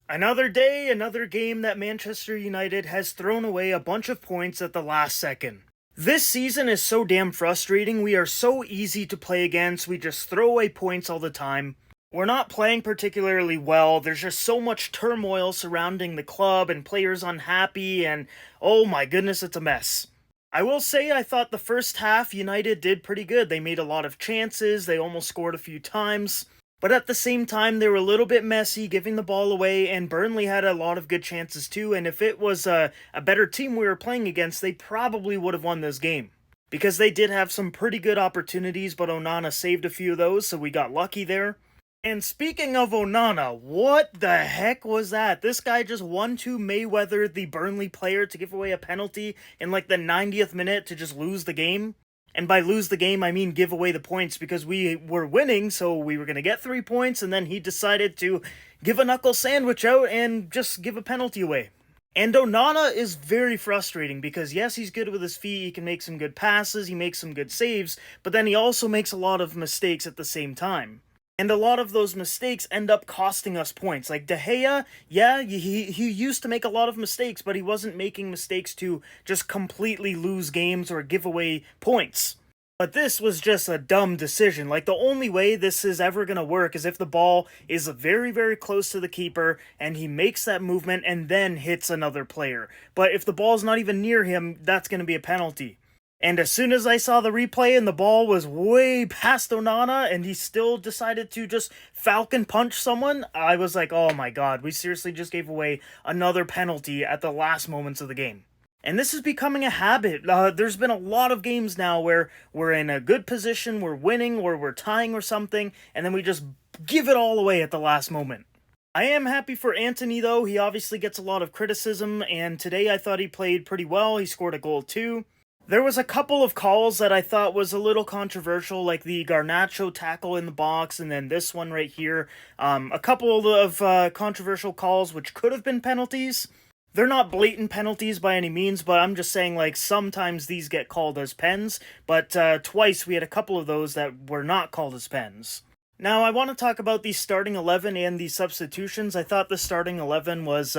Another day, another game that Manchester United has thrown away a bunch of points at the last second. This season is so damn frustrating. We are so easy to play against. We just throw away points all the time. We're not playing particularly well. There's just so much turmoil surrounding the club and players unhappy, and oh my goodness, it's a mess. I will say I thought the first half United did pretty good. They made a lot of chances, they almost scored a few times. But at the same time, they were a little bit messy, giving the ball away, and Burnley had a lot of good chances too. And if it was a better team we were playing against, they probably would have won this game. Because they did have some pretty good opportunities, but Onana saved a few of those, so we got lucky there. And speaking of Onana, what the heck was that? This guy just 1-2 Mayweather, the Burnley player, to give away a penalty in like the 90th minute to just lose the game. And by lose the game, I mean give away the points because we were winning, so we were going to get 3 points, and then he decided to give a knuckle sandwich out and just give a penalty away. And Onana is very frustrating because, yes, he's good with his feet, he can make some good passes, he makes some good saves, but then he also makes a lot of mistakes at the same time. And a lot of those mistakes end up costing us points. Like De Gea, yeah, he used to make a lot of mistakes, but he wasn't making mistakes to just completely lose games or give away points. But this was just a dumb decision. Like, the only way this is ever going to work is if the ball is very, very close to the keeper and he makes that movement and then hits another player. But if the ball's not even near him, that's going to be a penalty. And as soon as I saw the replay and the ball was way past Onana and he still decided to just Falcon punch someone, I was like, oh my god, we seriously just gave away another penalty at the last moments of the game. And this is becoming a habit. There's been a lot of games now where we're in a good position, we're winning, or we're tying or something, and then we just give it all away at the last moment. I am happy for Antony, though. He obviously gets a lot of criticism, and today I thought he played pretty well. He scored a goal too. There was a couple of calls that I thought was a little controversial, like the Garnacho tackle in the box, and then this one right here. A couple of controversial calls which could have been penalties. They're not blatant penalties by any means, but I'm just saying, like, sometimes these get called as pens, but twice we had a couple of those that were not called as pens. Now, I want to talk about the starting 11 and the substitutions. I thought the starting 11 was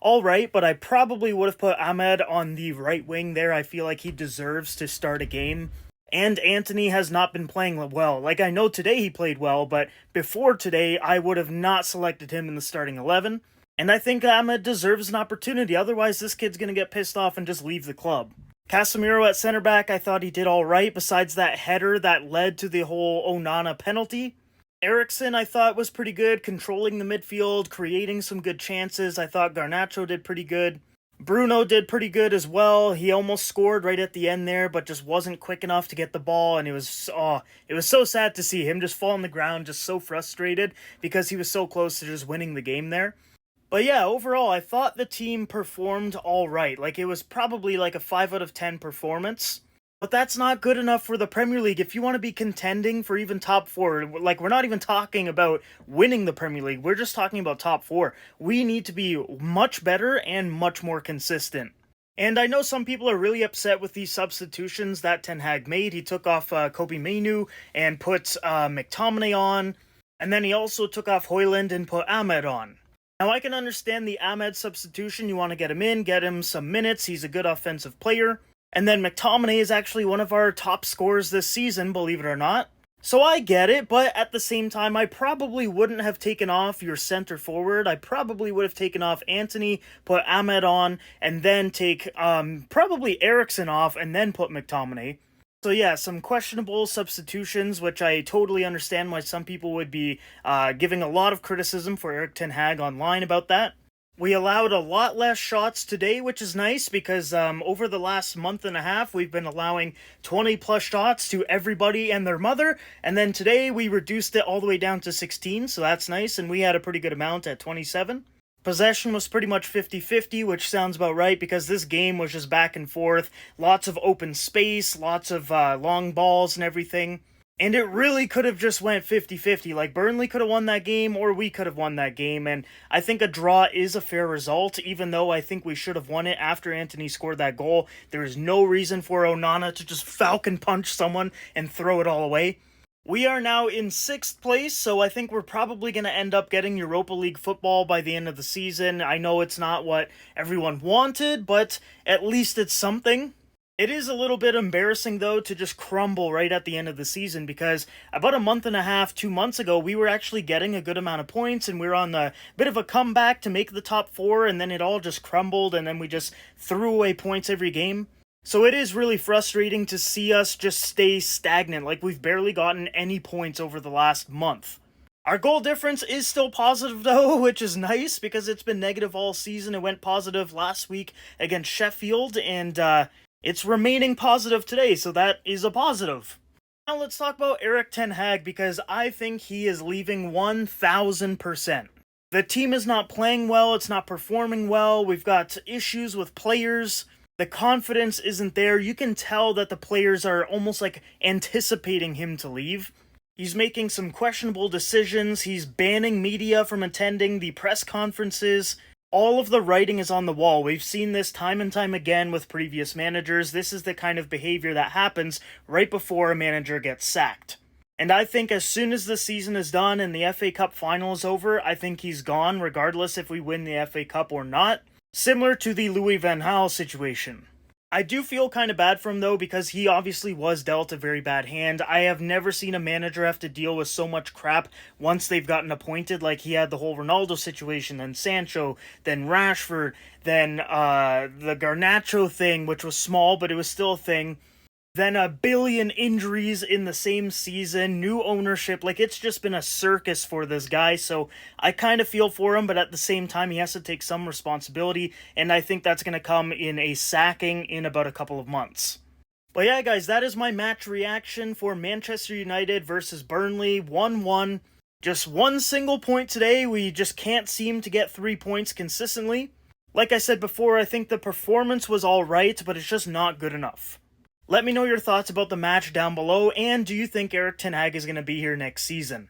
alright, but I probably would have put Ahmed on the right wing there. I feel like he deserves to start a game. And Antony has not been playing well. Like, I know today he played well, but before today, I would have not selected him in the starting 11. And I think Ahmed deserves an opportunity, otherwise this kid's going to get pissed off and just leave the club. Casemiro at center back, I thought he did alright, besides that header that led to the whole Onana penalty. Eriksen, I thought, was pretty good, controlling the midfield, creating some good chances. I thought Garnacho did pretty good. Bruno did pretty good as well. He almost scored right at the end there, but just wasn't quick enough to get the ball, and it was so sad to see him just fall on the ground, just so frustrated, because he was so close to just winning the game there. But yeah, overall, I thought the team performed alright. Like, it was probably like a 5 out of 10 performance. But that's not good enough for the Premier League. If you want to be contending for even top 4, like, we're not even talking about winning the Premier League. We're just talking about top 4. We need to be much better and much more consistent. And I know some people are really upset with these substitutions that Ten Hag made. He took off Kobe Mainu and put McTominay on. And then he also took off Højlund and put Ahmed on. Now, I can understand the Ahmed substitution. You want to get him in, get him some minutes. He's a good offensive player. And then McTominay is actually one of our top scorers this season, believe it or not. So I get it, but at the same time, I probably wouldn't have taken off your center forward. I probably would have taken off Antony, put Ahmed on, and then take probably Eriksen off, and then put McTominay. So yeah, some questionable substitutions, which I totally understand why some people would be giving a lot of criticism for Erik Ten Hag online about that. We allowed a lot less shots today, which is nice because over the last month and a half, we've been allowing 20 plus shots to everybody and their mother. And then today we reduced it all the way down to 16, so that's nice. And we had a pretty good amount at 27. Possession was pretty much 50-50, which sounds about right because this game was just back and forth. Lots of open space, lots of long balls and everything. And it really could have just went 50-50. Like, Burnley could have won that game, or we could have won that game. And I think a draw is a fair result, even though I think we should have won it after Antony scored that goal. There is no reason for Onana to just Falcon punch someone and throw it all away. We are now in 6th place, so I think we're probably going to end up getting Europa League football by the end of the season. I know it's not what everyone wanted, but at least it's something. It is a little bit embarrassing, though, to just crumble right at the end of the season, because about a month and a half, 2 months ago, we were actually getting a good amount of points, and we were on a bit of a comeback to make the top 4, and then it all just crumbled, and then we just threw away points every game. So it is really frustrating to see us just stay stagnant, like we've barely gotten any points over the last month. Our goal difference is still positive though, which is nice because it's been negative all season. It went positive last week against Sheffield, and it's remaining positive today, so that is a positive. Now let's talk about Erik ten Hag, because I think he is leaving 1000%. The team is not playing well, it's not performing well, we've got issues with players. The confidence isn't there. You can tell that the players are almost like anticipating him to leave. He's making some questionable decisions. He's banning media from attending the press conferences. All of the writing is on the wall. We've seen this time and time again with previous managers. This is the kind of behavior that happens right before a manager gets sacked. And I think as soon as the season is done and the FA Cup final is over, I think he's gone, regardless if we win the FA Cup or not. Similar to the Louis van Gaal situation. I do feel kind of bad for him though, because he obviously was dealt a very bad hand. I have never seen a manager have to deal with so much crap once they've gotten appointed. Like, he had the whole Ronaldo situation, then Sancho, then Rashford, then the Garnacho thing, which was small, but it was still a thing. Then a billion injuries in the same season, new ownership. Like, it's just been a circus for this guy, so I kind of feel for him, but at the same time, he has to take some responsibility, and I think that's going to come in a sacking in about a couple of months. But yeah, guys, that is my match reaction for Manchester United versus Burnley, 1-1. Just one single point today. We just can't seem to get 3 points consistently. Like I said before, I think the performance was alright, but it's just not good enough. Let me know your thoughts about the match down below, and do you think Erik ten Hag is going to be here next season?